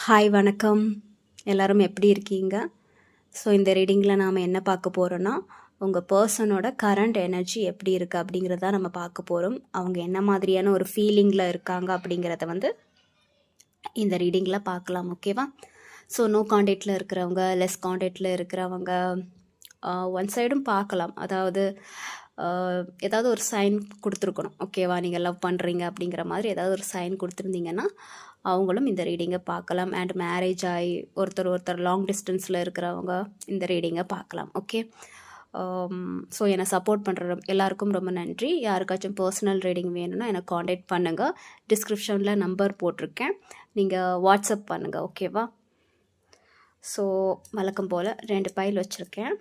Hi வணக்கம். எல்லாரும் எப்படி இருக்கீங்க? ஸோ இந்த ரீடிங்கில் நாம் என்ன பார்க்க போகிறோன்னா, உங்கள் பர்சனோட கரண்ட் எனர்ஜி எப்படி இருக்குது அப்படிங்கிறத நம்ம பார்க்க போகிறோம். அவங்க என்ன மாதிரியான ஒரு ஃபீலிங்கில் இருக்காங்க அப்படிங்கிறத இந்த ரீடிங்கில் பார்க்கலாம். ஓகேவா? ஸோ நோ கான்டாக்டில் இருக்கிறவங்க, லெஸ் கான்டாக்டில் இருக்கிறவங்க ஒன் சைடும் பார்க்கலாம். அதாவது ஏதாவது ஒரு சைன் கொடுத்துருக்கணும். ஓகேவா? நீங்கள் லவ் பண்ணுறீங்க அப்படிங்கிற மாதிரி ஏதாவது ஒரு சைன் கொடுத்துருந்தீங்கன்னா அவங்களும் இந்த ரீடிங்கை பார்க்கலாம். அண்ட் மேரேஜ் ஆகி ஒருத்தர் லாங் டிஸ்டன்ஸில் இருக்கிறவங்க இந்த ரீடிங்கை பார்க்கலாம். ஓகே. ஸோ என்னை சப்போர்ட் பண்ணுற எல்லாருக்கும் ரொம்ப நன்றி. யாருக்காச்சும் பர்சனல் ரீடிங் வேணும்னா எனக்கு காண்டாக்ட் பண்ணுங்கள். டிஸ்கிரிப்ஷனில் நம்பர் போட்டிருக்கேன், நீங்கள் வாட்ஸ்அப் பண்ணுங்கள். ஓகேவா? ஸோ வழக்கம் போல் 2 பைல் வச்சுருக்கேன்.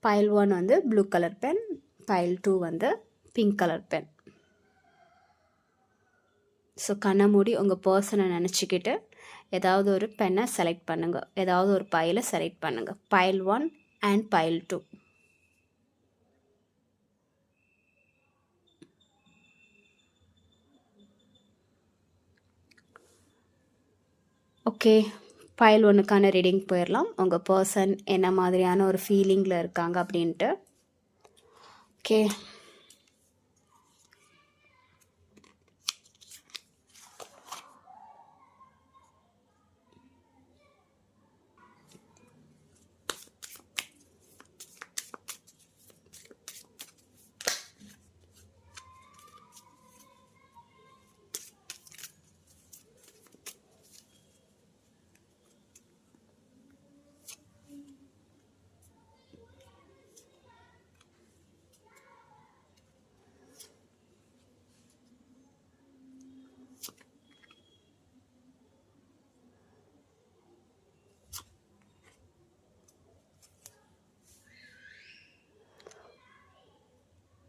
பைல் 1 வந்து ப்ளூ கலர் பென், பைல் 2 வந்து பிங்க் கலர் பென். ஸோ கண்ணை மூடி உங்கள் பர்சனை நினச்சிக்கிட்டு ஏதாவது ஒரு பென்னை செலக்ட் பண்ணுங்கள், ஏதாவது ஒரு பைலை செலக்ட் பண்ணுங்கள். File 1 and file 2. Okay, file 1க்கான ரீடிங் போயிடலாம். உங்கள் பர்சன் என்ன மாதிரியான ஒரு ஃபீலிங்கில் இருக்காங்க அப்படின்ட்டு. ஓகே,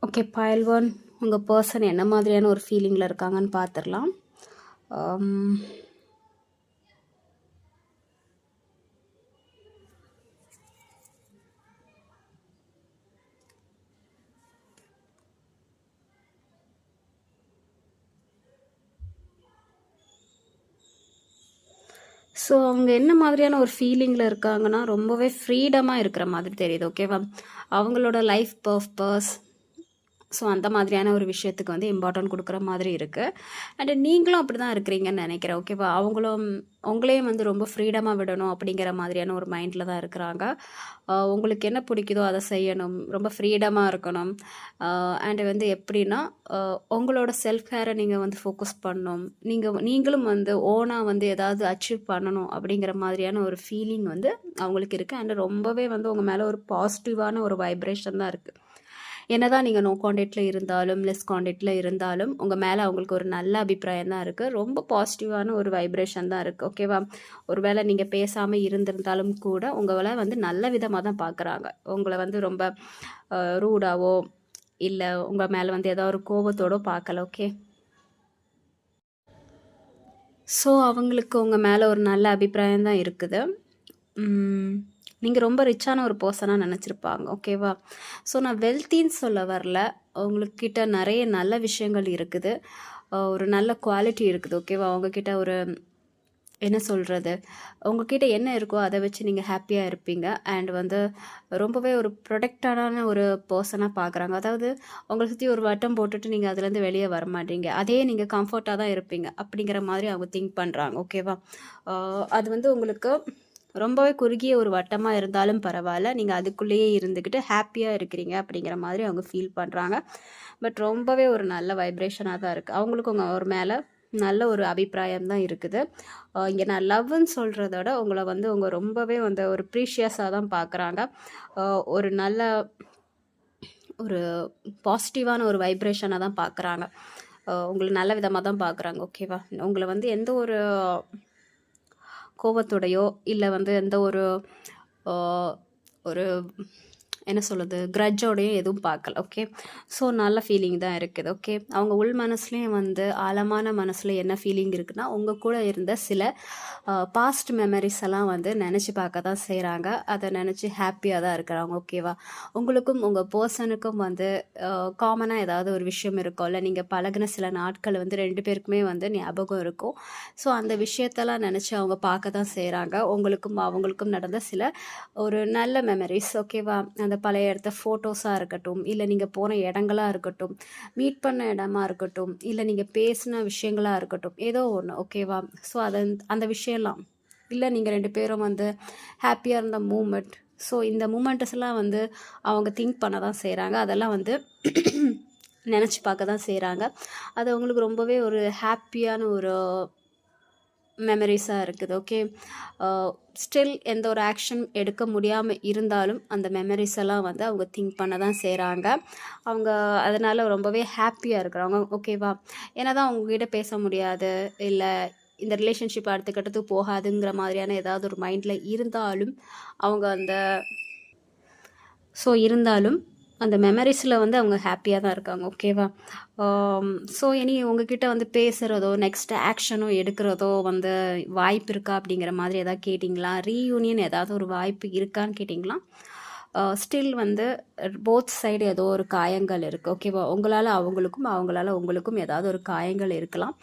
ஓகே, பைல் 1 உங்கள் பர்சன் என்ன மாதிரியான ஒரு ஃபீலிங்கில் இருக்காங்கன்னு பார்த்துடலாம். ஸோ அவங்க என்ன மாதிரியான ஒரு ஃபீலிங்கில் இருக்காங்கன்னா, ரொம்பவே ஃப்ரீடமாக இருக்கிற மாதிரி தெரியுது. ஓகேவா? அவங்களோட லைஃப் பர்பஸ், ஸோ அந்த மாதிரியான ஒரு விஷயத்துக்கு இம்பார்ட்டன்ட் கொடுக்குற மாதிரி இருக்குது. அண்டு நீங்களும் அப்படி தான் இருக்கிறீங்கன்னு நினைக்கிறேன். ஓகேவா? உங்களையும் ரொம்ப ஃப்ரீடமாக விடணும் அப்படிங்கிற மாதிரியான ஒரு மைண்டில் தான் இருக்கிறாங்க. உங்களுக்கு என்ன பிடிக்குதோ அதை செய்யணும், ரொம்ப ஃப்ரீடமாக இருக்கணும். அண்டு எப்படின்னா, உங்களோட செல்ஃப் கேரை நீங்கள் ஃபோக்கஸ் பண்ணணும். நீங்களும் ஓனாக ஏதாவது அச்சீவ் பண்ணணும் அப்படிங்கிற மாதிரியான ஒரு ஃபீலிங் அவங்களுக்கு இருக்குது. அண்டு ரொம்பவே உங்கள் மேலே ஒரு பாசிட்டிவான ஒரு வைப்ரேஷன் தான் இருக்குது. என்னதான் நீங்கள் நோ கான்டாக்டில் இருந்தாலும், லெஸ் கான்டாக்டில் இருந்தாலும் உங்கள் மேலே அவங்களுக்கு ஒரு நல்ல அபிப்பிராயம் தான் இருக்குது. ரொம்ப பாசிட்டிவான ஒரு வைப்ரேஷன் தான் இருக்குது. ஓகேவா? ஒரு வேளை நீங்கள் பேசாமல் இருந்திருந்தாலும் கூட உங்களை நல்ல விதமாக தான் பார்க்குறாங்க. உங்களை ரொம்ப ரூடாவோ இல்லை உங்கள் மேலே ஏதோ ஒரு கோபத்தோடு பார்க்கல. ஓகே. ஸோ அவங்களுக்கு உங்கள் மேலே ஒரு நல்ல அபிப்பிராயம் தான் இருக்குது. நீங்கள் ரொம்ப ரிச்சான ஒரு பர்சனாக நினச்சிருப்பாங்க. ஓகேவா? ஸோ நான் வெல்த்தின்னு சொல்ல வரல, அவங்கக்கிட்ட நிறைய நல்ல விஷயங்கள் இருக்குது, ஒரு நல்ல குவாலிட்டி இருக்குது. ஓகேவா? அவங்கக்கிட்ட ஒரு என்ன சொல்கிறது, உங்ககிட்ட என்ன இருக்கோ அதை வச்சு நீங்கள் ஹாப்பியாக இருப்பீங்க. அண்ட் ரொம்பவே ஒரு ப்ரொடெக்டான ஒரு பர்சனாக பார்க்குறாங்க. அதாவது உங்களை சுற்றி ஒரு வட்டம் போட்டுட்டு நீங்கள் அதுலேருந்து வெளியே வர மாட்டீங்க, அதே நீங்கள் கம்ஃபர்ட்டாக தான் இருப்பீங்க அப்படிங்கிற மாதிரி அவங்க திங்க் பண்ணுறாங்க. ஓகேவா? அது உங்களுக்கு ரொம்பவே குறுகிய ஒரு வட்டமாக இருந்தாலும் பரவாயில்ல, நீங்கள் அதுக்குள்ளேயே இருந்துக்கிட்டு ஹாப்பியாக இருக்கிறீங்க அப்படிங்கிற மாதிரி அவங்க ஃபீல் பண்ணுறாங்க. பட் ரொம்பவே ஒரு நல்ல வைப்ரேஷனாக தான் இருக்குது. அவங்களுக்கு உங்கள் ஒரு மேலே நல்ல ஒரு அபிப்பிராயம் தான் இருக்குது. இங்கே நான் லவ்னு சொல்கிறத விட உங்களை அவங்க ரொம்பவே ஒரு ப்ரீஷியஸாக தான் பார்க்குறாங்க. ஒரு நல்ல ஒரு பாசிட்டிவான ஒரு வைப்ரேஷனாக தான் பார்க்குறாங்க. உங்களை நல்ல விதமாக தான் பார்க்குறாங்க. ஓகேவா? உங்களை எந்த ஒரு கோபத்தோடையோ இல்லை எந்த ஒரு ஒரு என்ன சொல்கிறது, க்ரட்ஜோடையும் எதுவும் பார்க்கல. ஓகே, ஸோ நல்ல ஃபீலிங் தான் இருக்குது. ஓகே, அவங்க உள் மனசுலேயும் வந்து ஆழமான மனசில் என்ன ஃபீலிங் இருக்குன்னா, உங்கள் கூட இருந்த சில பாஸ்ட் மெமரிஸ் எல்லாம் வந்து நினச்சி பார்க்க தான் செய்கிறாங்க. அதை நினச்சி ஹாப்பியாக தான் இருக்கிறாங்க. ஓகேவா, உங்களுக்கும் உங்கள் பர்சனுக்கும் வந்து காமனாக ஏதாவது ஒரு விஷயம் இருக்கும்ல, நீங்கள் பழகின சில நாட்கள் வந்து 2 பேருக்குமே வந்து ஞாபகம் இருக்கும். ஸோ அந்த விஷயத்தெல்லாம் நினச்சி அவங்க பார்க்க தான் செய்கிறாங்க. உங்களுக்கும் அவங்களுக்கும் நடந்த சில ஒரு நல்ல மெமரிஸ். ஓகேவா, அந்த பழைய இடத்த ஃபோட்டோஸாக இருக்கட்டும், இல்லை நீங்கள் போன இடங்களாக இருக்கட்டும், மீட் பண்ண இடமா இருக்கட்டும், இல்லை நீங்கள் பேசின விஷயங்களாக இருக்கட்டும், ஏதோ ஒன்று. ஓகேவா, ஸோ அந்த விஷயம்லாம் இல்லை, நீங்கள் 2 பேரும் வந்து ஹாப்பியாக இருந்த மூமெண்ட். ஸோ இந்த மூமெண்ட்ஸ் எல்லாம் வந்து அவங்க திங்க் பண்ண தான் செய்கிறாங்க. அதெல்லாம் வந்து நினச்சி பார்க்க தான் செய்கிறாங்க. அது அவங்களுக்கு ரொம்பவே ஒரு ஹாப்பியான ஒரு மெமரிஸாக இருக்குது. ஓகே, ஸ்டில் எந்த ஒரு ஆக்ஷன் எடுக்க முடியாமல் இருந்தாலும் அந்த மெமரிஸ் எல்லாம் வந்து அவங்க திங்க் பண்ண தான் செய்கிறாங்க. அவங்க அதனால் ரொம்பவே ஹாப்பியாக இருக்கிறாங்க. ஓகேவா, ஏன்னா தான் அவங்கக்கிட்ட பேச முடியாது, இல்லை இந்த ரிலேஷன்ஷிப் அடுத்த கட்டத்துக்கு போகாதுங்கிற மாதிரியான ஏதாவது ஒரு மைண்டில் இருந்தாலும் அவங்க இருந்தாலும் அந்த மெமரிஸில் வந்து அவங்க ஹாப்பியாக தான் இருக்காங்க. ஓகேவா, ஸோ இனி உங்ககிட்ட வந்து பேசுகிறதோ நெக்ஸ்ட் ஆக்ஷனோ எடுக்கிறதோ வந்து வாய்ப்பு இருக்கா அப்படிங்கிற மாதிரி எதாவது கேட்டிங்களா? ரீயூனியன் ஏதாவது ஒரு வாய்ப்பு இருக்கான்னு கேட்டிங்களா? ஸ்டில் வந்து போத் சைடு ஏதோ ஒரு காயங்கள் இருக்குது. ஓகேவா, உங்களால் அவங்களுக்கும் அவங்களால உங்களுக்கும் ஏதாவது ஒரு காயங்கள் இருக்கலாம்.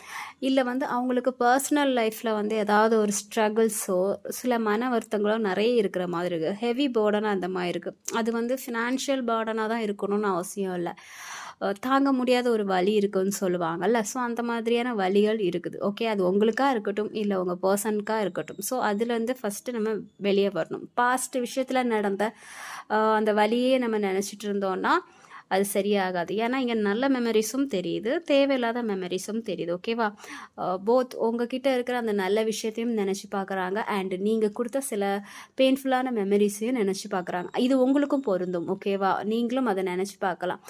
இல்லை வந்து அவங்களுக்கு பர்சனல் லைஃப்பில் வந்து ஏதாவது ஒரு ஸ்ட்ரகிள்ஸோ சில மன வருத்தங்களோ நிறைய இருக்கிற மாதிரி இருக்குது. ஹெவி பேர்டனாக அந்த மாதிரி இருக்குது. அது வந்து ஃபினான்ஷியல் பேர்டனாக தான் இருக்கணும்னு அவசியம் இல்லை. தாங்க முடியாத ஒரு வலி இருக்குன்னு சொல்லுவாங்கல்ல, ஸோ அந்த மாதிரியான வலிகள் இருக்குது. ஓகே, அது உங்களுக்காக இருக்கட்டும், இல்லை உங்கள் பர்சனுக்காக இருக்கட்டும். ஸோ அதுலேருந்து ஃபஸ்ட்டு நம்ம வெளியே வரணும். பாஸ்ட் விஷயத்தில் நடந்த அந்த வலியே நம்ம நினச்சிட்டு இருந்தோன்னா அது சரியாகாது. ஏன்னா இங்கே நல்ல மெமரிஸும் தெரியுது, தேவையில்லாத மெமரிஸும் தெரியுது. ஓகேவா, போத் உங்ககிட்ட இருக்கிற அந்த நல்ல விஷயத்தையும் நினச்சி பார்க்குறாங்க, அண்ட் நீங்கள் கொடுத்த சில பெயின்ஃபுல்லான மெமரிஸையும் நினச்சி பார்க்குறாங்க. இது உங்களுக்கும் பொருந்தும். ஓகேவா, நீங்களும் அதை நினச்சி பார்க்கலாம்.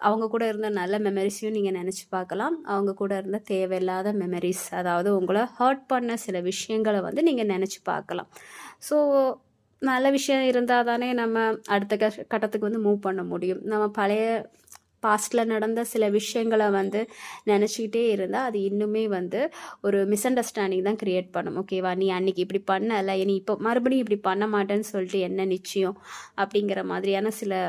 அவங்க கூட இருந்த நல்ல மெமரிஸையும் நீங்கள் நினச்சி பார்க்கலாம். அவங்க கூட இருந்த தேவையில்லாத மெமரிஸ், அதாவது உங்களை ஹர்ட் பண்ண சில விஷயங்களை வந்து நீங்கள் நினச்சி பார்க்கலாம். ஸோ நல்ல விஷயம் இருந்தால் தானே நம்ம அடுத்த கட்டத்துக்கு வந்து மூவ் பண்ண முடியும். நம்ம பழைய பாஸ்டில் நடந்த சில விஷயங்களை வந்து நினச்சிக்கிட்டே இருந்தால் அது இன்னுமே வந்து ஒரு மிஸ் அண்டர்ஸ்டாண்டிங் தான் க்ரியேட் பண்ணும். ஓகேவா, நீ அன்றைக்கி இப்படி பண்ணலை, இனி இப்போ மறுபடியும் இப்படி பண்ண மாட்டேன்னு சொல்லிட்டு என்ன நிச்சயம் அப்படிங்கிற மாதிரியான சில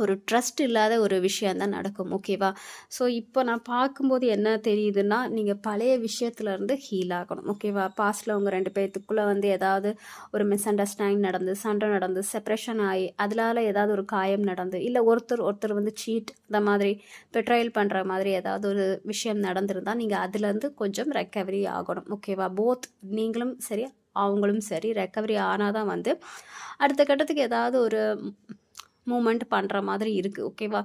ஒரு ட்ரஸ்ட் இல்லாத ஒரு விஷயம் தான் நடக்கும். ஓகேவா, ஸோ இப்போ நான் பார்க்கும்போது என்ன தெரியுதுன்னா, நீங்கள் பழைய விஷயத்துலேருந்து ஹீல் ஆகணும். ஓகேவா, பாஸ்டில் உங்கள் 2 பேர்த்துக்குள்ளே வந்து ஏதாவது ஒரு மிஸ் அண்டர்ஸ்டாண்டிங் நடந்து, சண்டை நடந்து, செப்ரேஷன் ஆகி அதனால் ஏதாவது ஒரு காயம் நடந்து, இல்லை ஒருத்தர் வந்து சீட் இந்த மாதிரி பெட்ரையல் பண்ணுற மாதிரி ஏதாவது ஒரு விஷயம் நடந்திருந்தால் நீங்கள் அதுலேருந்து கொஞ்சம் ரெக்கவரி ஆகணும். ஓகேவா, போத் நீங்களும் சரி அவங்களும் சரி ரெக்கவரி ஆனால் தான் வந்து அடுத்த கட்டத்துக்கு ஏதாவது ஒரு மூமெண்ட் பண்ணுற மாதிரி இருக்குது. ஓகேவா,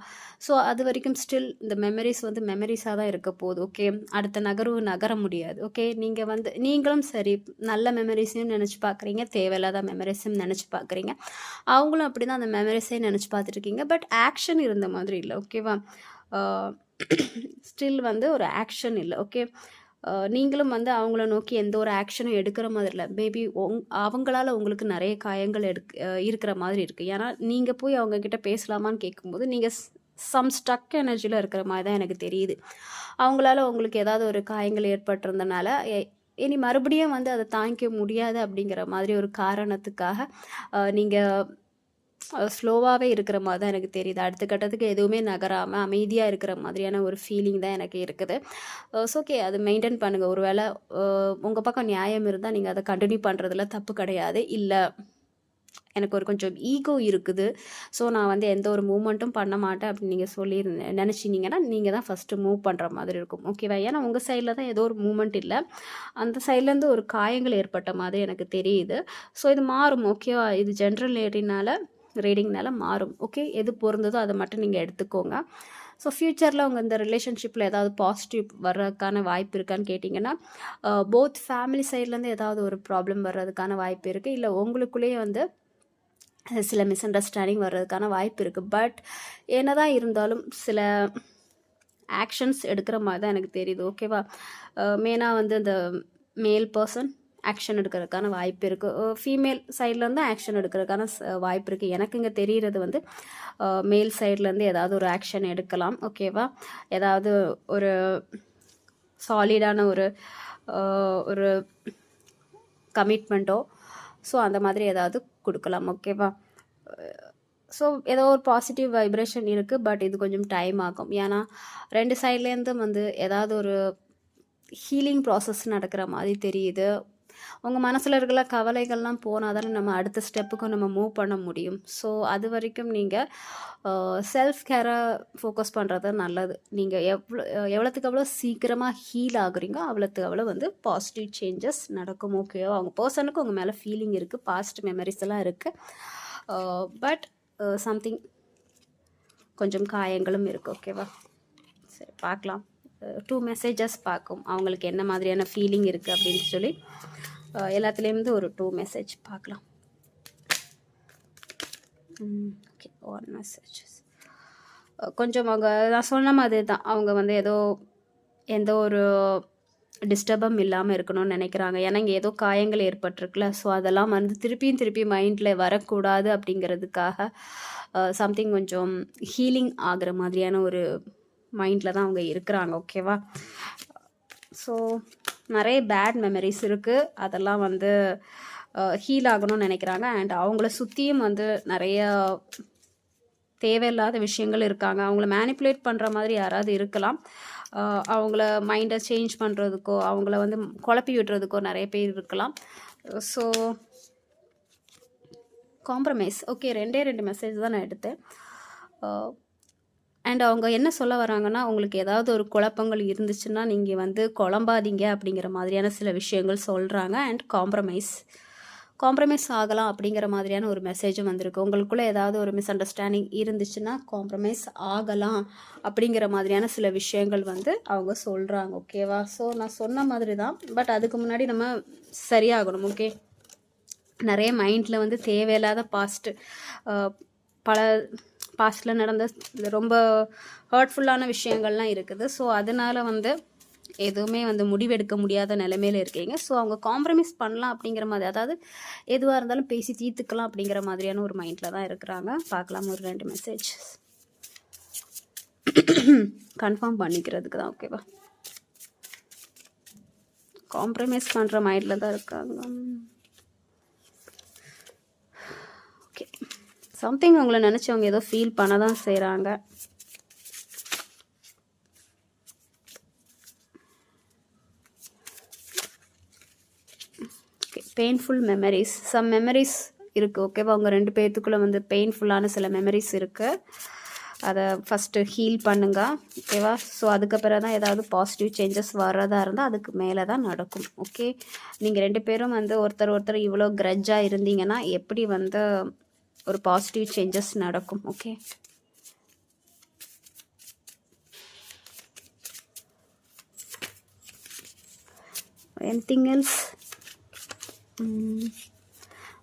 ஸோ அது வரைக்கும் ஸ்டில் இந்த மெமரிஸ் வந்து மெமரிஸாக தான் இருக்க போகுது. ஓகே, அடுத்த நகர முடியாது. ஓகே, நீங்களும் சரி நல்ல மெமரிஸையும் நினச்சி பார்க்குறீங்க, தேவையில்லாத மெமரிஸையும் நினச்சி பார்க்குறீங்க. அவங்களும் அப்படி தான் அந்த மெமரிஸையும் நினச்சி பார்த்துட்ருக்கீங்க. பட் ஆக்ஷன் இருந்த மாதிரி இல்லை. ஓகேவா, ஸ்டில் வந்து ஒரு ஆக்ஷன் இல்லை. ஓகே, நீங்களும் வந்து அவங்கள நோக்கி எந்த ஒரு ஆக்ஷனும் எடுக்கிற மாதிரி இல்லை. மேபி அவங்களால உங்களுக்கு நிறைய காயங்கள் இருக்கிற மாதிரி இருக்குது. ஏன்னா நீங்கள் போய் அவங்கக்கிட்ட பேசலாமான்னு கேட்கும்போது நீங்கள் சம் ஸ்டக் எனர்ஜியில் இருக்கிற மாதிரி தான் எனக்கு தெரியுது. அவங்களால உங்களுக்கு ஏதாவது ஒரு காயங்கள் ஏற்பட்டிருந்தனால இனி மறுபடியும் வந்து அதை தாங்கிக்க முடியாது அப்படிங்கிற மாதிரி ஒரு காரணத்துக்காக நீங்கள் ஸ்லோவாகவே இருக்கிற மாதிரி தான் எனக்கு தெரியுது. அடுத்த கட்டத்துக்கு எதுவுமே நகராமல் அமைதியாக இருக்கிற மாதிரியான ஒரு ஃபீலிங் தான் எனக்கு இருக்குது. ஸோ ஓகே, அது மெயின்டைன் பண்ணுங்கள். ஒரு வேளை உங்கள் பக்கம் நியாயம் இருந்தால் நீங்கள் அதை கண்டினியூ பண்ணுறதுல தப்பு கிடையாது. இல்லை எனக்கு ஒரு கொஞ்சம் ஈகோ இருக்குது, ஸோ நான் வந்து எந்த ஒரு மூமெண்ட்டும் பண்ண மாட்டேன் அப்படின்னு நீங்கள் நினச்சிங்கன்னா நீங்கள் தான் ஃபஸ்ட்டு மூவ் பண்ணுற மாதிரி இருக்கும். ஓகேவா, ஏன்னா உங்கள் சைடில் தான் ஏதோ ஒரு மூமெண்ட் இல்லை, அந்த சைட்லேருந்து ஒரு காயங்கள் ஏற்பட்ட மாதிரி எனக்கு தெரியுது. ஸோ இது மாறும். ஓகேவா, இது ஜென்ரல் ரீடிங்னால மாறும். ஓகே, எது பொருந்ததோ அதை மட்டும் நீங்கள் எடுத்துக்கோங்க. ஸோ ஃப்யூச்சரில் அவங்க இந்த ரிலேஷன்ஷிப்பில் ஏதாவது பாசிட்டிவ் வர்றதுக்கான வாய்ப்பு இருக்கான்னு கேட்டிங்கன்னா, போத் ஃபேமிலி சைட்லேருந்து ஏதாவது ஒரு ப்ராப்ளம் வர்றதுக்கான வாய்ப்பு இருக்குது. இல்லை உங்களுக்குள்ளேயே வந்து சில மிஸ் அண்டர்ஸ்டாண்டிங் வர்றதுக்கான வாய்ப்பு இருக்குது. பட் என்ன தான் இருந்தாலும் சில ஆக்ஷன்ஸ் எடுக்கிற மாதிரி தான் எனக்கு தெரியுது. ஓகேவா, மெயினாக வந்து அந்த மேல் பர்சன் ஆக்ஷன் எடுக்கிறதுக்கான வாய்ப்பு இருக்குது. ஃபீமேல் சைட்லேருந்து ஆக்ஷன் எடுக்கிறதுக்கான வாய்ப்பு இருக்குது. எனக்கு இங்கே தெரிகிறது வந்து மேல் சைட்லேருந்து ஏதாவது ஒரு ஆக்ஷன் எடுக்கலாம். ஓகேவா? ஏதாவது ஒரு சாலிடான ஒரு கமிட்மெண்ட்டோ ஸோ அந்த மாதிரி ஏதாவது கொடுக்கலாம். ஓகேவா? ஸோ ஏதோ ஒரு பாசிட்டிவ் வைப்ரேஷன் இருக்குது. பட் இது கொஞ்சம் டைம் ஆகும். ஏன்னா 2 சைட்லேருந்தும் வந்து ஏதாவது ஒரு ஹீலிங் ப்ராசஸ் நடக்கிற மாதிரி தெரியுது. உங்கள் மனசில் இருக்கிற கவலைகள்லாம் போனால் தானே நம்ம அடுத்த ஸ்டெப்புக்கும் நம்ம மூவ் பண்ண முடியும். ஸோ அது வரைக்கும் நீங்கள் செல்ஃப் கேரை ஃபோக்கஸ் பண்ணுறது நல்லது. நீங்கள் எவ்வளோத்துக்கு எவ்வளோ சீக்கிரமாக ஹீல் ஆகுறீங்களோ அவ்வளோத்துக்கு அவ்வளோ வந்து பாசிட்டிவ் சேஞ்சஸ் நடக்கும். ஓகேவா? அவங்க பர்சனுக்கு உங்கள் மேலே ஃபீலிங் இருக்குது, பாஸ்ட் மெமரிஸ் எல்லாம் இருக்குது. பட் சம்திங் கொஞ்சம் காயங்களும் இருக்குது. ஓகேவா? சரி, பார்க்கலாம். 2 மெசேஜஸ் பார்க்கும் அவங்களுக்கு என்ன மாதிரியான ஃபீலிங் இருக்குது அப்படின்னு சொல்லி எல்லாத்துலேருந்து ஒரு 2 மெசேஜ் பார்க்கலாம். Okay, 1 messages. கொஞ்சம் அவங்க நான் சொன்ன மாதிரி தான், அவங்க வந்து எந்த ஒரு டிஸ்டர்பும் இல்லாமல் இருக்கணும்னு நினைக்கிறாங்க. ஏன்னா இங்கே ஏதோ காயங்கள் ஏற்பட்டிருக்குல்ல. ஸோ அதெல்லாம் வந்து திருப்பி மைண்டில் வரக்கூடாது அப்படிங்கிறதுக்காக சம்திங் கொஞ்சம் ஹீலிங் ஆகிற மாதிரியான ஒரு மைண்டில் தான் அவங்க இருக்கிறாங்க. ஓகேவா? ஸோ நிறைய பேட் மெமரிஸ் இருக்குது, அதெல்லாம் வந்து ஹீல் ஆகணும்னு நினைக்கிறாங்க. அண்ட் அவங்கள சுற்றியும் வந்து நிறைய தேவையில்லாத விஷயங்கள் இருக்காங்க. அவங்கள மேனிப்புலேட் பண்ணுற மாதிரி யாராவது இருக்கலாம். அவங்கள மைண்டை சேஞ்ச் பண்ணுறதுக்கோ அவங்கள வந்து குழப்பி விடுறதுக்கோ நிறைய பேர் இருக்கலாம். So compromise. ஓகே, 2 மெசேஜ் தான் நான் எடுத்தேன். அண்ட் அவங்க என்ன சொல்ல வராங்கன்னா, உங்களுக்கு ஏதாவது ஒரு குழப்பங்கள் இருந்துச்சுன்னா நீங்கள் வந்து குழம்பாதீங்க அப்படிங்கிற மாதிரியான சில விஷயங்கள் சொல்கிறாங்க. அண்ட் காம்ப்ரமைஸ் ஆகலாம் அப்படிங்கிற மாதிரியான ஒரு மெசேஜும் வந்திருக்கு. உங்களுக்குள்ளே ஏதாவது ஒரு மிஸ் அண்டர்ஸ்டாண்டிங் இருந்துச்சுன்னா காம்ப்ரமைஸ் ஆகலாம் அப்படிங்கிற மாதிரியான சில விஷயங்கள் வந்து அவங்க சொல்கிறாங்க. ஓகேவா? ஸோ நான் சொன்ன மாதிரி தான், பட் அதுக்கு முன்னாடி நம்ம சரியாகணும். ஓகே, நிறைய மைண்டில் வந்து தேவையில்லாத பாஸ்ட்டில் நடந்த ரொம்ப ஹர்ட்ஃபுல்லான விஷயங்கள்லாம் இருக்குது. ஸோ அதனால் வந்து எதுவுமே வந்து முடிவெடுக்க முடியாத நிலைமையில் இருக்கீங்க. ஸோ அவங்க காம்ப்ரமைஸ் பண்ணலாம் அப்படிங்கிற மாதிரி, அதாவது எதுவாக இருந்தாலும் பேசி தீர்த்துக்கலாம் அப்படிங்கிற மாதிரியான ஒரு மைண்டில் தான் இருக்கிறாங்க. பார்க்கலாம், ஒரு 2 மெசேஜ் கன்ஃபார்ம் பண்ணிக்கிறதுக்கு தான். ஓகேவா? காம்ப்ரமைஸ் பண்ணுற மைண்டில் தான் இருக்காங்க. ஓகே, சம்திங் உங்களை நினச்சி அவங்க ஏதோ ஃபீல் பண்ண தான் செய்கிறாங்க. Okay, painful memories, some memories இருக்குது. ஓகேவா? அவங்க 2 பேர்த்துக்குள்ளே வந்து பெயின்ஃபுல்லான சில மெமரிஸ் இருக்குது. அதை ஃபஸ்ட்டு ஹீல் பண்ணுங்க. ஓகேவா? ஸோ அதுக்கு பிறகு தான் ஏதாவது பாசிட்டிவ் சேஞ்சஸ் வர்றதா இருந்தால் அதுக்கு மேலே தான் நடக்கும். ஓகே, நீங்கள் 2 பேரும் வந்து ஒருத்தர் இவ்வளோ கிரட்ஜாக இருந்தீங்கன்னா எப்படி வந்து ஒரு பாசிட்டிவ் சேஞ்சஸ் நடக்கும். Okay, anything else?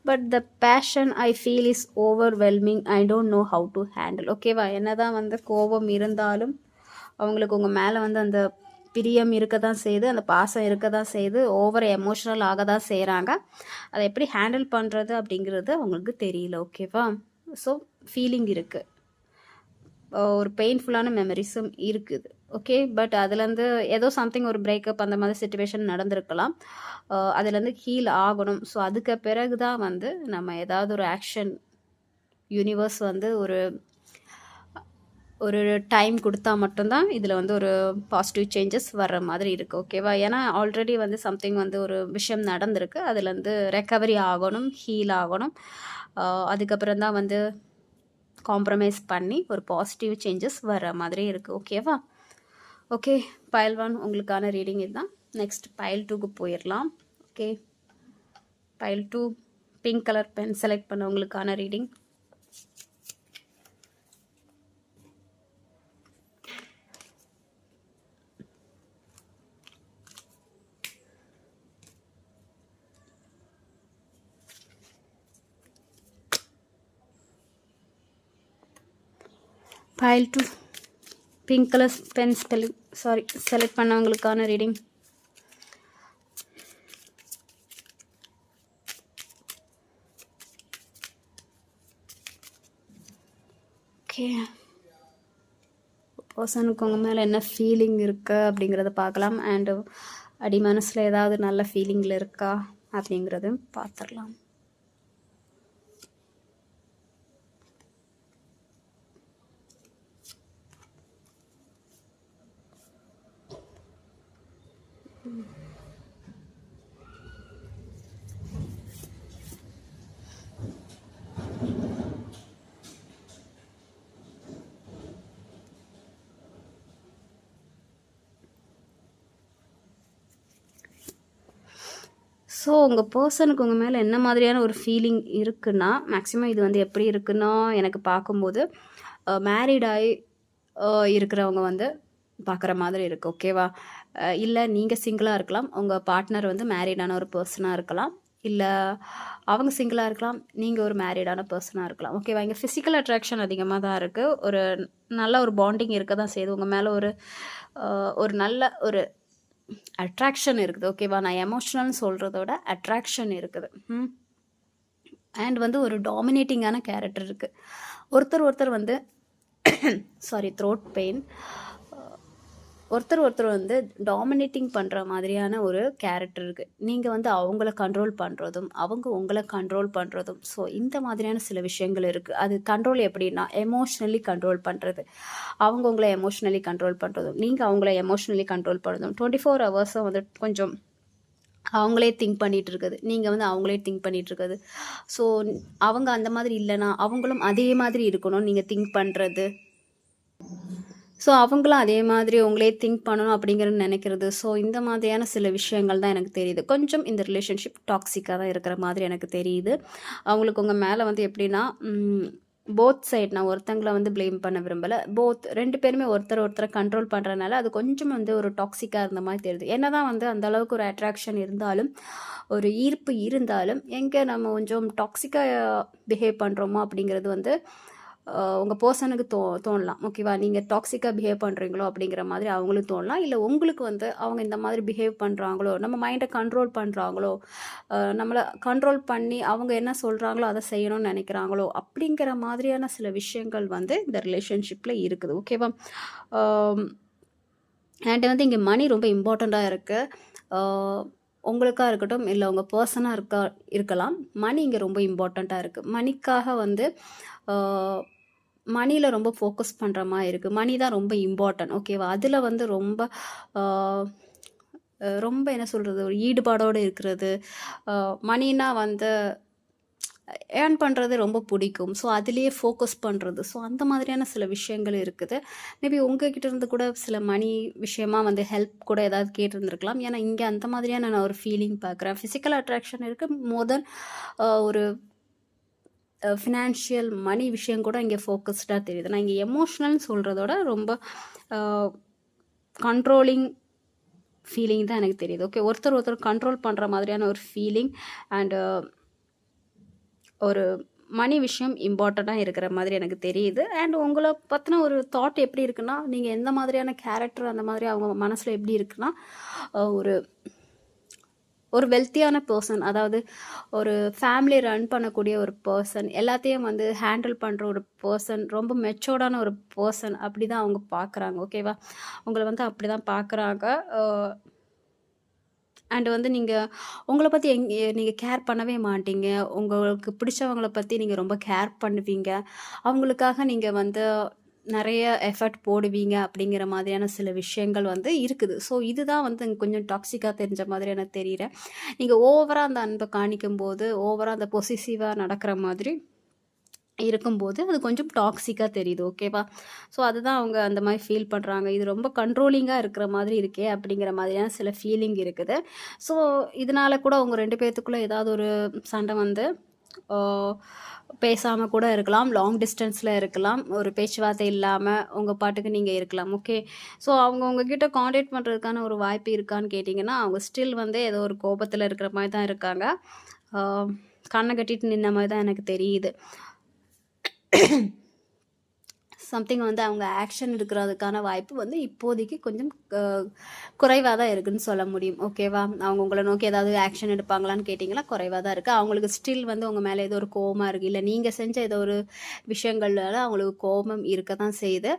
But the passion I feel is overwhelming. I don't know how to handle. ஓகேவா? என்னதான் வந்து கோபம் இருந்தாலும் அவங்களுக்கு உங்கள் மேலே வந்து அந்த பிரியம் இருக்க தான் செய்யுது, அந்த பாசம் இருக்க தான் செய்யுது, ஓவர் எமோஷ்னல் ஆக தான் செய்கிறாங்க. அதை எப்படி ஹேண்டில் பண்ணுறது அப்படிங்கிறது அவங்களுக்கு தெரியல. ஓகேவா? ஸோ ஃபீலிங் இருக்குது, ஒரு பெயின்ஃபுல்லான மெமரிஸும் இருக்குது. ஓகே, பட் அதுலேருந்து ஏதோ சம்திங் ஒரு பிரேக்கப் அந்த மாதிரி சிச்சுவேஷன் நடந்திருக்கலாம். அதுலேருந்து ஹீல் ஆகணும். ஸோ அதுக்கு பிறகு தான் வந்து நம்ம ஏதாவது ஒரு ஆக்ஷன், யூனிவர்ஸ் வந்து ஒரு டைம் கொடுத்தா மட்டும்தான் இதில் வந்து ஒரு பாசிட்டிவ் சேஞ்சஸ் வர்ற மாதிரி இருக்குது. ஓகேவா? ஏன்னா ஆல்ரெடி வந்து சம்திங் வந்து ஒரு விஷயம் நடந்திருக்கு, அதுலேருந்து ரெக்கவரி ஆகணும், ஹீல் ஆகணும். அதுக்கப்புறம் தான் வந்து காம்ப்ரமைஸ் பண்ணி ஒரு பாசிட்டிவ் சேஞ்சஸ் வர்ற மாதிரி இருக்குது. ஓகேவா? ஓகே, பைல் 1 உங்களுக்கான ரீடிங் இதுதான். நெக்ஸ்ட் பைல் 2க்கு போயிடலாம். Okay, file 2 pink colour pen select பண்ண உங்களுக்கான reading. File 2 pink colour pen select பண்ணவங்களுக்கான ரீடிங். ஓகே, பர்சனுக்கு உங்கள் மேலே என்ன ஃபீலிங் இருக்குது அப்படிங்கிறத பார்க்கலாம். அண்டு அடி மனசில் ஏதாவது நல்ல ஃபீலிங்கில் இருக்கா அப்படிங்கிறதும் பார்த்துடலாம். ஸோ உங்கள் பர்சனுக்கு உங்கள் மேலே என்ன மாதிரியான ஒரு ஃபீலிங் இருக்குன்னா, மேக்ஸிமம் இது வந்து எப்படி இருக்குன்னா, எனக்கு பார்க்கும்போது மேரிடாகி இருக்கிறவங்க வந்து பார்க்குற மாதிரி இருக்குது. ஓகேவா? இல்லை நீங்கள் சிங்கிளாக இருக்கலாம், உங்கள் பார்ட்னர் வந்து மேரிடான ஒரு பர்சனாக இருக்கலாம், இல்லை அவங்க சிங்கிளாக இருக்கலாம், நீங்கள் ஒரு மேரிடான பர்சனாக இருக்கலாம். ஓகேவா? இங்கே ஃபிசிக்கல் அட்ராக்ஷன் அதிகமாக தான் இருக்குது. ஒரு நல்ல ஒரு பாண்டிங் இருக்க தான் செய்யுது. உங்கள் மேலே ஒரு நல்ல ஒரு அட்ராக்ஷன் இருக்குது. ஓகேவா? நான் எமோஷ்னல்னு சொல்கிறதோட அட்ராக்ஷன் இருக்குது. அண்ட் வந்து ஒரு டாமினேட்டிங்கான கேரக்டர் இருக்குது. ஒருத்தர் வந்து சாரி, த்ரோட் பெயின். ஒருத்தர் வந்து டாமினேட்டிங் பண்ணுற மாதிரியான ஒரு கேரக்டர் இருக்குது. நீங்கள் வந்து அவங்கள கண்ட்ரோல் பண்ணுறதும் அவங்க உங்களை கண்ட்ரோல் பண்ணுறதும். ஸோ இந்த மாதிரியான சில விஷயங்கள் இருக்குது. அது கண்ட்ரோல் எப்படின்னா, எமோஷ்னலி கண்ட்ரோல் பண்ணுறது, அவங்க உங்களை எமோஷ்னலி கண்ட்ரோல் பண்ணுறதும், நீங்கள் அவங்கள எமோஷ்னலி கண்ட்ரோல் பண்ணுறதும். 24 ஹவர்ஸும் வந்து கொஞ்சம் அவங்களே திங்க் பண்ணிகிட்டு இருக்குது, நீங்கள் வந்து அவங்களே திங்க் பண்ணிகிட்டு இருக்குது. ஸோ அவங்க அந்த மாதிரி இல்லைன்னா அவங்களும் அதே மாதிரி இருக்கணும் நீங்கள் திங்க் பண்ணுறது. ஸோ அவங்களும் அதே மாதிரி உங்களே திங்க் பண்ணணும் அப்படிங்கிறது நினைக்கிறது. ஸோ இந்த மாதிரியான சில விஷயங்கள் தான் எனக்கு தெரியுது. கொஞ்சம் இந்த ரிலேஷன்ஷிப் டாக்ஸிக்காக தான் இருக்கிற மாதிரி எனக்கு தெரியுது. அவங்களுக்கு உங்கள் மேலே வந்து எப்படின்னா, போத் சைட், நான் ஒருத்தங்களை வந்து ப்ளேம் பண்ண விரும்பலை, ரெண்டு பேருமே ஒருத்தரை கண்ட்ரோல் பண்ணுறதுனால அது கொஞ்சம் வந்து ஒரு டாக்ஸிக்காக இருந்த மாதிரி தெரியுது. என்ன தான் வந்து அந்தளவுக்கு ஒரு அட்ராக்ஷன் இருந்தாலும், ஒரு ஈர்ப்பு இருந்தாலும், எங்கே நம்ம கொஞ்சம் டாக்ஸிக்காக பிஹேவ் பண்ணுறோமோ அப்படிங்கிறது வந்து உங்கள் பர்சனுக்கு தோணலாம். ஓகேவா? நீங்கள் டாக்ஸிக்காக பிஹேவ் பண்ணுறீங்களோ அப்படிங்கிற மாதிரி அவங்களுக்கு தோணலாம். இல்லை உங்களுக்கு வந்து அவங்க இந்த மாதிரி பிஹேவ் பண்ணுறாங்களோ, நம்ம மைண்டை கண்ட்ரோல் பண்ணுறாங்களோ, நம்மளை கண்ட்ரோல் பண்ணி அவங்க என்ன சொல்கிறாங்களோ அதை செய்யணும்னு நினைக்கிறாங்களோ அப்படிங்கிற மாதிரியான சில விஷயங்கள் வந்து இந்த ரிலேஷன்ஷிப்பில் இருக்குது. ஓகேவா? அண்ட் வந்து இங்கே மணி ரொம்ப இம்பார்ட்டண்ட்டாக இருக்குது. உங்களுக்காக இருக்கட்டும், இல்லை உங்கள் பர்சனாக இருக்கலாம். மணி இங்கே ரொம்ப இம்பார்ட்டண்ட்டாக இருக்குது. மணிக்காக வந்து மணியில் ரொம்ப ஃபோக்கஸ் பண்ணுற மாதிரி இருக்குது. மணி தான் ரொம்ப இம்பார்ட்டன்ட். ஓகேவா? அதில் வந்து ரொம்ப என்ன சொல்கிறது, ஒரு ஈடுபாடோடு இருக்கிறது. மணினா வந்து ஏர்ன் பண்ணுறது ரொம்ப பிடிக்கும். ஸோ அதுலேயே ஃபோக்கஸ் பண்ணுறது. ஸோ அந்த மாதிரியான சில விஷயங்கள் இருக்குது. மேபி உங்ககிட்ட இருந்து கூட சில மணி விஷயமா வந்து ஹெல்ப் கூட ஏதாவது கேட்டிருந்துருக்கலாம். ஏன்னா இங்கே அந்த மாதிரியான நான் ஒரு ஃபீலிங் பார்க்குறேன். ஃபிசிக்கல் அட்ராக்ஷன் இருக்குது, மோர் தென் ஒரு ஃபினான்ஷியல் மணி விஷயம் கூட இங்கே ஃபோக்கஸ்டாக தெரியுது. நான் இங்கே எமோஷ்னல்னு சொல்கிறதோட ரொம்ப கண்ட்ரோலிங் ஃபீலிங் தான் எனக்கு தெரியுது. ஓகே, ஒருத்தர் கண்ட்ரோல் பண்ணுற மாதிரியான ஒரு ஃபீலிங் அண்டு ஒரு மணி விஷயம் இம்பார்ட்டண்ட்டாக இருக்கிற மாதிரி எனக்கு தெரியுது. அண்ட் உங்களை பற்றின ஒரு தாட் எப்படி இருக்குன்னா, நீங்கள் எந்த மாதிரியான கேரக்டர் அந்த மாதிரி அவங்க மனசில் எப்படி இருக்குன்னா, ஒரு வெல்த்தியான பர்சன், அதாவது ஒரு ஃபேமிலி ரன் பண்ணக்கூடிய ஒரு பர்சன், எல்லாத்தையும் வந்து ஹேண்டில் பண்ணுற ஒரு பர்சன், ரொம்ப மெச்சோர்டான ஒரு பர்சன், அப்படி தான் அவங்க பார்க்குறாங்க. ஓகேவா? உங்களை வந்து அப்படி தான் பார்க்குறாங்க. அண்டு வந்து உங்களை பற்றி நீங்கள் கேர் பண்ணவே மாட்டீங்க. உங்களுக்கு பிடிச்சவங்கள பற்றி நீங்கள் ரொம்ப கேர் பண்ணுவீங்க. அவங்களுக்காக நீங்கள் வந்து நிறைய எஃபர்ட் போடுவீங்க அப்படிங்கிற மாதிரியான சில விஷயங்கள் வந்து இருக்குது. ஸோ இதுதான் வந்து கொஞ்சம் டாக்ஸிக்காக தெரிஞ்ச மாதிரி எனக்கு தெரியல. நீங்கள் ஓவராக அந்த அன்பை காணிக்கும் போது, ஓவராக அந்த பொசிசிவாக நடக்கிற மாதிரி இருக்கும்போது அது கொஞ்சம் டாக்ஸிக்காக தெரியுது. ஓகேவா? ஸோ அதுதான் அவங்க அந்த மாதிரி ஃபீல் பண்ணுறாங்க. இது ரொம்ப கண்ட்ரோலிங்காக இருக்கிற மாதிரி இருக்கே அப்படிங்கிற மாதிரியான சில ஃபீலிங் இருக்குது. ஸோ இதனால் கூட அவங்க 2 பேர்த்துக்குள்ளே ஏதாவது ஒரு சண்டை வந்து பேசாமல் கூட இருக்கலாம், லாங் டிஸ்டன்ஸில் இருக்கலாம், ஒரு பேச்சுவார்த்தை இல்லாமல் உங்கள் பாட்டுக்கு நீங்கள் இருக்கலாம். ஓகே, ஸோ அவங்க உங்ககிட்ட காண்டாக்ட் பண்ணுறதுக்கான ஒரு வாய்ப்பு இருக்கான்னு கேட்டிங்கன்னா, அவங்க ஸ்டில் வந்து ஏதோ ஒரு கோபத்தில் இருக்கிற மாதிரி தான் இருக்காங்க. கண்ணை கட்டிட்டு நின்ன மாதிரி தான் எனக்கு தெரியுது. சம்திங் வந்து அவங்க ஆக்ஷன் எடுக்கிறதுக்கான வாய்ப்பு வந்து இப்போதைக்கு கொஞ்சம் குறைவாக தான் இருக்குதுன்னு சொல்ல முடியும். ஓகேவா? அவங்க உங்களை நோக்கி ஏதாவது ஆக்ஷன் எடுப்பாங்களான்னு கேட்டிங்கன்னா குறைவாக தான் இருக்குது. அவங்களுக்கு ஸ்டில் வந்து உங்கள் மேலே ஏதோ ஒரு கோபமாக இருக்குது, இல்லை நீங்கள் செஞ்ச ஏதோ ஒரு விஷயங்களால அவங்களுக்கு கோபம் இருக்க தான் செய்யுது.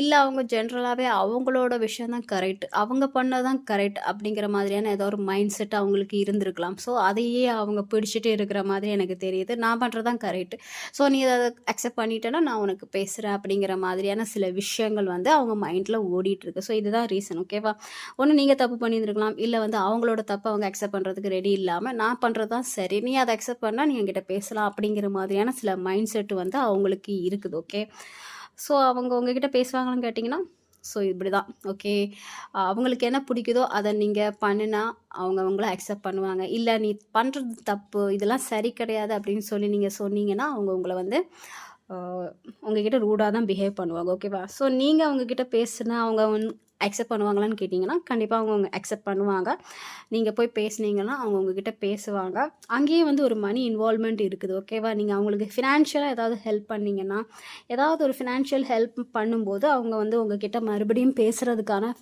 இல்லை அவங்க ஜென்ரலாகவே அவங்களோட விஷயம் தான் கரெக்ட், அவங்க பண்ணதான் கரெக்ட் அப்படிங்கிற மாதிரியான ஏதோ ஒரு மைண்ட் செட் அவங்களுக்கு இருந்திருக்கலாம். ஸோ அதையே அவங்க பிடிச்சிட்டு இருக்கிற மாதிரி எனக்கு தெரியுது. நான் பண்ணுறது தான் கரெக்ட், ஸோ நீ அதை அக்செப்ட் பண்ணிட்டேன்னா நான் உனக்கு பேசுகிறேன் அப்படிங்கிற மாதிரியான சில விஷயங்கள் வந்து அவங்க மைண்டில் ஓடிட்டுருக்கு. ஸோ இதுதான் ரீசன். ஓகேவா? ஒன்று நீங்கள் தப்பு பண்ணியிருந்துருக்கலாம், இல்லை வந்து அவங்களோட தப்பை அவங்க அக்செப்ட் பண்ணுறதுக்கு ரெடி இல்லாமல் நான் பண்ணுறது தான் சரி, நீ அதை அக்செப்ட் பண்ணால் நீ என்கிட்ட பேசலாம் அப்படிங்கிற மாதிரியான சில மைண்ட் செட்டு வந்து அவங்களுக்கு இருக்குது. ஓகே, ஸோ அவங்க உங்ககிட்ட பேசுவாங்கன்னு கேட்டிங்கன்னா ஸோ இப்படி தான். ஓகே, அவங்களுக்கு என்ன பிடிக்குதோ அதை நீங்கள் பண்ணினா அவங்க அவங்கள அக்செப்ட் பண்ணுவாங்க. இல்லை நீ பண்ணுறது தப்பு, இதெல்லாம் சரி கிடையாது அப்படின்னு சொல்லி நீங்கள் சொன்னீங்கன்னா அவங்க உங்களை வந்து உங்ககிட்ட ரூடாக தான் பிஹேவ் பண்ணுவாங்க. ஓகேவா? ஸோ நீங்கள் அவங்கக்கிட்ட பேசுனா அவங்க அக்செப்ட் பண்ணுவாங்களான்னு கேட்டிங்கன்னா கண்டிப்பாக அவங்க அக்செப்ட் பண்ணுவாங்க. நீங்கள் போய் பேசுனீங்கன்னா அவங்க உங்ககிட்ட பேசுவாங்க. அங்கேயே வந்து ஒரு மணி இன்வால்வ்மெண்ட் இருக்குது. ஓகேவா? நீங்கள் அவங்களுக்கு ஃபினான்ஷியலாக ஏதாவது ஹெல்ப் பண்ணிங்கன்னா, ஏதாவது ஒரு ஃபினான்ஷியல் ஹெல்ப் பண்ணும்போது அவங்க வந்து உங்ககிட்ட மறுபடியும் பேசுகிறதுக்கான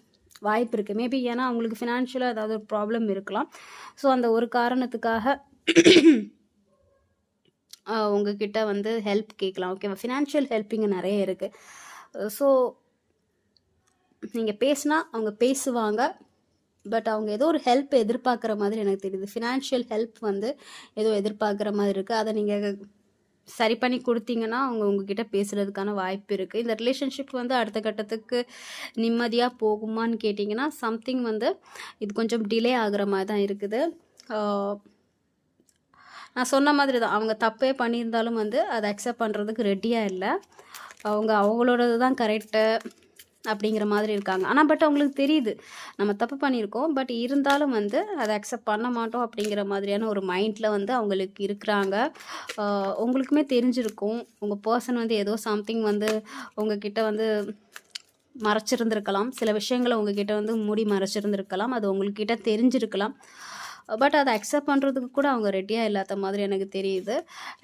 வாய்ப்பு இருக்குது. மேபி ஏன்னா அவங்களுக்கு ஃபினான்ஷியலாக ஏதாவது ஒரு ப்ராப்ளம் இருக்கலாம். ஸோ அந்த ஒரு காரணத்துக்காக உங்ககிட்ட வந்து ஹெல்ப் கேட்கலாம். ஓகேவா? ஃபினான்ஷியல் ஹெல்ப்பிங்க நிறைய இருக்குது. ஸோ நீங்கள் பேசுனா அவங்க பேசுவாங்க. பட் அவங்க ஏதோ ஒரு ஹெல்ப் எதிர்பார்க்குற மாதிரி எனக்கு தெரியுது. ஃபினான்ஷியல் ஹெல்ப் வந்து ஏதோ எதிர்பார்க்குற மாதிரி இருக்குது. அதை நீங்கள் சரி பண்ணி கொடுத்தீங்கன்னா அவங்க உங்ககிட்ட பேசுகிறதுக்கான வாய்ப்பு இருக்குது. இந்த ரிலேஷன்ஷிப் வந்து அடுத்த கட்டத்துக்கு நிம்மதியாக போகுமான்னு கேட்டிங்கன்னா சம்திங் வந்து இது கொஞ்சம் டிலே ஆகுற மாதிரி தான் இருக்குது. நான் சொன்ன மாதிரி தான், அவங்க தப்பே பண்ணியிருந்தாலும் வந்து அதை அக்செப்ட் பண்ணுறதுக்கு ரெடியாக இல்லை. அவங்க அவங்களோடது தான் கரெக்டு அப்படிங்கிற மாதிரி இருக்காங்க. ஆனால் பட் அவங்களுக்கு தெரியுது நம்ம தப்பு பண்ணியிருக்கோம், பட் இருந்தாலும் வந்து அதை அக்செப்ட் பண்ண மாட்டோம் அப்படிங்கிற மாதிரியான ஒரு மைண்டில் வந்து அவங்களுக்கு இருக்கிறாங்க. உங்களுக்குமே தெரிஞ்சிருக்கும், உங்கள் பர்சன் வந்து ஏதோ சம்திங் வந்து உங்ககிட்ட வந்து மறைச்சிருந்துருக்கலாம். சில விஷயங்களை உங்ககிட்ட வந்து மூடி மறைச்சிருந்துருக்கலாம். அது உங்கள்கிட்ட தெரிஞ்சிருக்கலாம். பட் அதை அக்செப்ட் பண்ணுறதுக்கு கூட அவங்க ரெடியாக இல்லாத மாதிரி எனக்கு தெரியுது.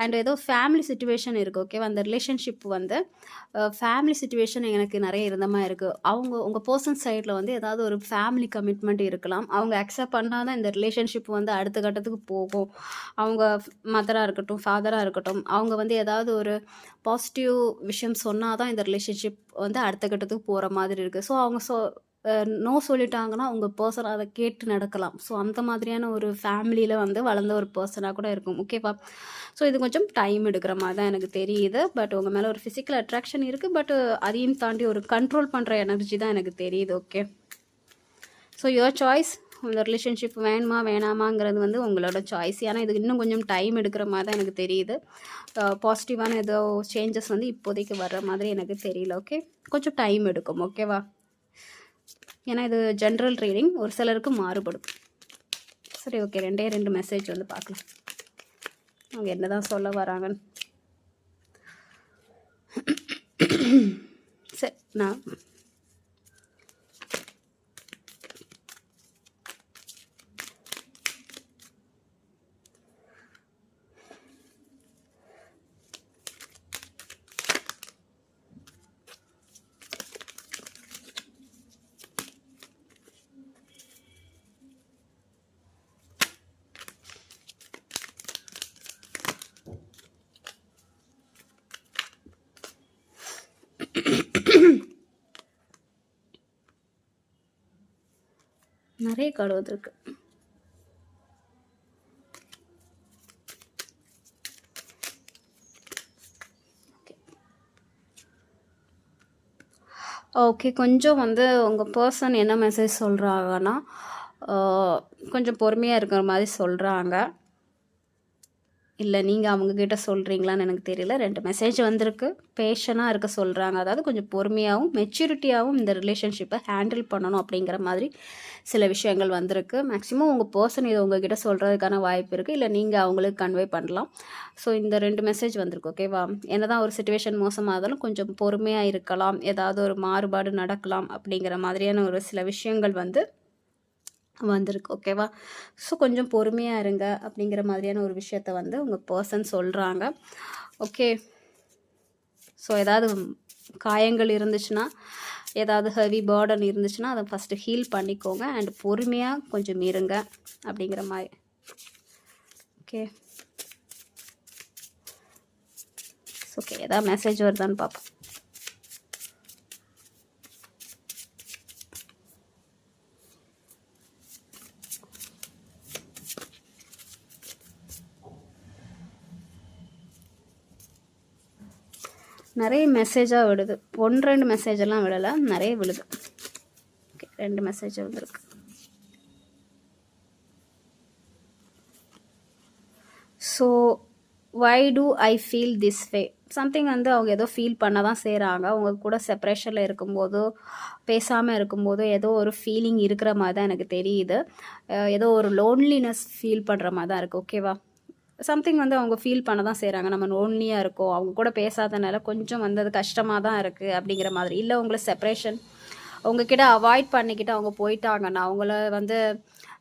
அண்ட் ஏதோ ஃபேமிலி சுச்சுவேஷன் இருக்குது. ஓகேவா? அந்த ரிலேஷன்ஷிப் வந்து ஃபேமிலி சுச்சுவேஷன் எனக்கு நிறைய இருந்த மாதிரி இருக்குது. உங்கள் பர்சன் சைடில் வந்து ஏதாவது ஒரு ஃபேமிலி கமிட்மெண்ட் இருக்கலாம். அவங்க அக்செப்ட் பண்ணால் தான் இந்த ரிலேஷன்ஷிப் வந்து அடுத்த கட்டத்துக்கு போகும். அவங்க மதராக இருக்கட்டும், ஃபாதராக இருக்கட்டும், அவங்க வந்து ஏதாவது ஒரு பாசிட்டிவ் விஷயம் சொன்னால் தான் இந்த ரிலேஷன்ஷிப் வந்து அடுத்த கட்டத்துக்கு போகிற மாதிரி இருக்குது. ஸோ அவங்க நோ சொல்லிட்டாங்கன்னா உங்கள் பர்சன் அதை கேட்டு நடக்கலாம். ஸோ அந்த மாதிரியான ஒரு ஃபேமிலியில் வந்து வளர்ந்த ஒரு பர்சனாக கூட இருக்கும். ஓகேவா? ஸோ இது கொஞ்சம் டைம் எடுக்கிற மாதிரி தான் எனக்கு தெரியுது. பட் உங்கள் மேலே ஒரு ஃபிசிக்கல் அட்ராக்ஷன் இருக்குது. பட் அதையும் தாண்டி ஒரு கண்ட்ரோல் பண்ணுற எனர்ஜி தான் எனக்கு தெரியுது. Okay, so your choice. இந்த ரிலேஷன்ஷிப் வேணுமா வேணாமாங்கிறது வந்து உங்களோட சாய்ஸ். ஏன்னா இது இன்னும் கொஞ்சம் டைம் எடுக்கிற மாதிரி தான் எனக்கு தெரியுது. பாசிட்டிவான ஏதோ சேஞ்சஸ் வந்து இப்போதைக்கு வர்ற மாதிரி எனக்கு தெரியல. ஓகே, கொஞ்சம் டைம் எடுக்கும். ஓகேவா? ஏன்னா இது ஜென்ரல் ரீடிங், ஒரு சிலருக்கு மாறுபடும். சரி, ஓகே, 2 மெசேஜ் வந்து பார்க்கலாம் அவங்க என்ன தான் சொல்ல வராங்கன்னு. சரி, நான் நிறைய கார்டு வந்திருக்கு. ஓகே, கொஞ்சம் வந்து உங்கள் பர்சன் என்ன மெசேஜ் சொல்கிறாங்கன்னா கொஞ்சம் பொறுமையாக இருக்கிற மாதிரி சொல்கிறாங்க. இல்லை நீங்கள் அவங்கக்கிட்ட சொல்கிறீங்களான்னு எனக்கு தெரியல. 2 மெசேஜ் வந்திருக்கு. பேஷனாக இருக்க சொல்கிறாங்க. அதாவது கொஞ்சம் பொறுமையாகவும் மெச்சூரிட்டியாகவும் இந்த ரிலேஷன்ஷிப்பை ஹேண்டில் பண்ணணும் அப்படிங்கிற மாதிரி சில விஷயங்கள் வந்திருக்கு. மேக்ஸிமம் உங்கள் பர்சன் இதை உங்ககிட்ட சொல்கிறதுக்கான வாய்ப்பு இருக்குது, இல்லை நீங்கள் அவங்களுக்கு கன்வே பண்ணலாம். ஸோ இந்த 2 மெசேஜ் வந்திருக்கு. ஓகேவா? என்ன தான் ஒரு சுச்சுவேஷன் மோசமாக இருந்தாலும் கொஞ்சம் பொறுமையாக இருக்கலாம், ஏதாவது ஒரு மாறுபாடு நடக்கலாம் அப்படிங்கிற மாதிரியான ஒரு சில விஷயங்கள் வந்து வந்திருக்கு. ஓகேவா? ஸோ கொஞ்சம் பொறுமையாக இருங்க அப்படிங்கிற மாதிரியான ஒரு விஷயத்த வந்து உங்கள் பர்சன் சொல்கிறாங்க. ஓகே, ஸோ ஏதாவது காயங்கள் இருந்துச்சுன்னா ஏதாவது ஹெவி பேர்டன் இருந்துச்சுன்னா அதை ஃபஸ்ட்டு ஹீல் பண்ணிக்கோங்க. அண்ட் பொறுமையாக கொஞ்சம் இருங்க அப்படிங்கிற மாதிரி. ஓகே ஓகே, ஏதாவது மெசேஜ் வருதான்னு பார்ப்போம். நிறைய மெசேஜாக விடுது. 1-2 மெசேஜெல்லாம் விடலை, நிறைய விழுது. ஓகே, 2 மெசேஜ் வந்துருக்கு. So why do I feel this way? Something வந்து அவங்க ஏதோ ஃபீல் பண்ண தான் செய்கிறாங்க. அவங்க கூட செப்பரேஷனில் இருக்கும்போதோ பேசாமல் இருக்கும்போதோ ஏதோ ஒரு ஃபீலிங் இருக்கிற மாதிரி தான் எனக்கு தெரியுது. ஏதோ ஒரு லோன்லினஸ் ஃபீல் பண்ணுற மாதிரி தான் இருக்குது. ஓகேவா? சம்திங் வந்து அவங்க ஃபீல் பண்ண தான் செய்கிறாங்க. நம்ம லோன்லியாக இருக்கோம், அவங்க கூட பேசாதனால கொஞ்சம் வந்து அது கஷ்டமாக தான் இருக்குது அப்படிங்கிற மாதிரி. இல்லை உங்களை செப்பரேஷன் உங்ககிட்ட அவாய்ட் பண்ணிக்கிட்டு அவங்க போயிட்டாங்கன்னா, அவங்கள வந்து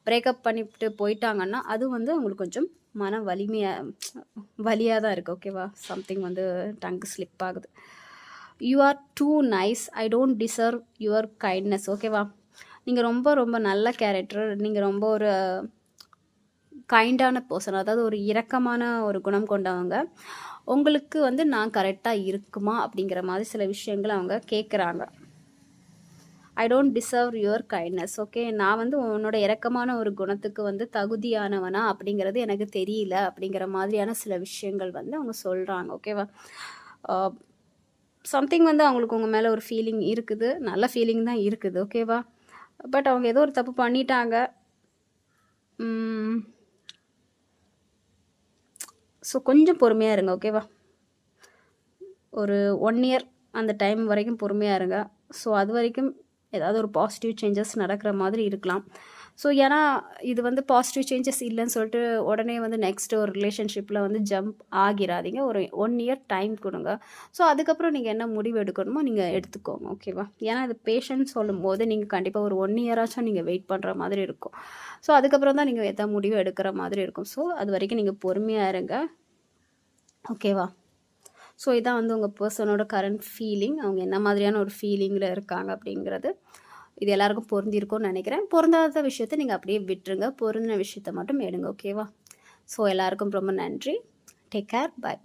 பிரேக்கப் பண்ணிவிட்டு போயிட்டாங்கன்னா அது வந்து அவங்களுக்கு கொஞ்சம் மன வலியாக தான் இருக்குது. ஓகேவா? சம்திங் வந்து டங்கு ஸ்லிப் ஆகுது. You are too nice, I don't deserve your kindness. ஓகேவா? நீங்கள் ரொம்ப ரொம்ப நல்ல கேரக்டர், நீங்கள் ரொம்ப ஒரு கைண்டான பர்சன், அதாவது ஒரு இரக்கமான ஒரு குணம் கொண்டவங்க. உங்களுக்கு வந்து நான் கரெக்டாக இருக்குமா அப்படிங்கிற மாதிரி சில விஷயங்கள் அவங்க கேட்குறாங்க. ஐ don't deserve your kindness. Okay, நான் வந்து உன்னோட இரக்கமான ஒரு குணத்துக்கு வந்து தகுதியானவனா அப்படிங்கிறது எனக்கு தெரியல அப்படிங்கிற மாதிரியான சில விஷயங்கள் வந்து அவங்க சொல்கிறாங்க. ஓகேவா? சம்திங் வந்து அவங்களுக்கு உங்கள் மேலே ஒரு ஃபீலிங் இருக்குது, நல்ல ஃபீலிங் தான் இருக்குது. ஓகேவா? பட் அவங்க ஏதோ ஒரு தப்பு பண்ணிட்டாங்க. ஸோ கொஞ்சம் பொறுமையாக இருங்க. ஓகேவா? ஒரு 1 இயர் அந்த டைம் வரைக்கும் பொறுமையாக இருங்க. ஸோ அது வரைக்கும் ஏதாவது ஒரு பாசிட்டிவ் சேஞ்சஸ் நடக்கிற மாதிரி இருக்கலாம். ஸோ ஏன்னா இது வந்து பாசிட்டிவ் சேஞ்சஸ் இல்லைன்னு சொல்லிட்டு உடனே வந்து நெக்ஸ்ட் ஒரு ரிலேஷன்ஷிப்பில் வந்து ஜம்ப் ஆகிடாதீங்க. ஒரு 1 இயர் டைம் கொடுங்க. ஸோ அதுக்கப்புறம் நீங்கள் என்ன முடிவு எடுக்கணுமோ நீங்கள் எடுத்துக்கோங்க. ஓகேவா? ஏன்னா இது பேஷன்ஸ் சொல்லும் போது நீங்கள் கண்டிப்பாக ஒரு 1 இயராச்சும் நீங்கள் வெயிட் பண்ணுற மாதிரி இருக்கும். ஸோ அதுக்கப்புறம் தான் நீங்கள் எதாவது முடிவு எடுக்கிற மாதிரி இருக்கும். ஸோ அது வரைக்கும் நீங்கள் பொறுமையாக இருங்க. ஓகேவா? ஸோ இதான் வந்து உங்கள் பர்சனோட கரண்ட் ஃபீலிங். அவங்க என்ன மாதிரியான ஒரு ஃபீலிங்கில் இருக்காங்க அப்படிங்கிறது இது எல்லாருக்கும் பொருந்திருக்கும்னு நினைக்கிறேன். பொருந்தாத விஷயத்தை நீங்கள் அப்படியே விட்டுருங்க, பொருந்தின விஷயத்தை மட்டும் எடுங்க. ஓகேவா? ஸோ எல்லாருக்கும் ரொம்ப நன்றி. Take care. பாய்.